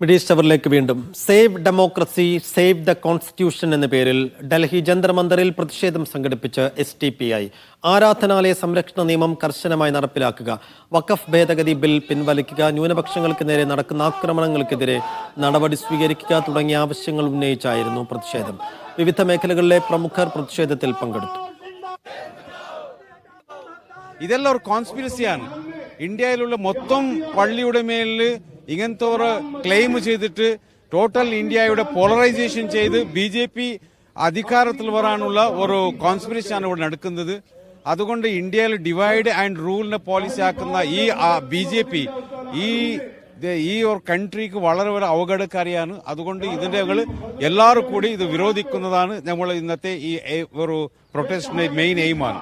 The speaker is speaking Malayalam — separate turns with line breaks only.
മിഡിൽ ഈസ്റ്റ് അവറിലേക്ക് വീണ്ടും. Save democracy save the constitution എന്ന പേരിൽ ഡൽഹി ജന്തർ മന്ദറിൽ പ്രതിഷേധം സംഘടിപ്പിച്ച് SDPI. ആരാധനാലയ സംരക്ഷണ നിയമം കർശനമായി നടപ്പിലാക്കുക, വഖഫ് ഭേദഗതി ബിൽ പിൻവലിക്കുക, ന്യൂനപക്ഷങ്ങൾക്ക് നേരെ നടക്കുന്ന ആക്രമണങ്ങൾക്കെതിരെ നടപടി സ്വീകരിക്കുക തുടങ്ങിയ ആവശ്യങ്ങൾ ഉന്നയിച്ചായിരുന്നു പ്രതിഷേധം. വിവിധ മേഖലകളിലെ പ്രമുഖർ പ്രതിഷേധത്തിൽ പങ്കെടുത്തു.
ഇതെല്ലാം ഒരു കോൺസ്പിരസിയാണ്. ഇന്ത്യയിലുള്ള മൊത്തം പള്ളിയുടെ മേലിൽ ഇങ്ങനത്തെ ഒരു ക്ലെയിം ചെയ്തിട്ട് ടോട്ടൽ ഇന്ത്യയുടെ പോളറൈസേഷൻ ചെയ്ത് BJP അധികാരത്തിൽ വരാനുള്ള ഒരു കോൺസ്പിരസിയാണ് ഇവിടെ നടക്കുന്നത്. അതുകൊണ്ട് ഇന്ത്യയിൽ ഡിവൈഡ് ആൻഡ് റൂളിനെ പോളിസി ആക്കുന്ന ഈ BJP ഈ ഒരു കൺട്രിക്ക് വളരെ വളരെ അപകടകാരിയാണ്. അതുകൊണ്ട് ഇതിന്റെ എല്ലാവരും കൂടി ഇത് വിരോധിക്കുന്നതാണ് നമ്മൾ ഇന്നത്തെ ഈ ഒരു പ്രൊട്ടസ്റ്റിന്റെ മെയിൻ എയിമാണ്.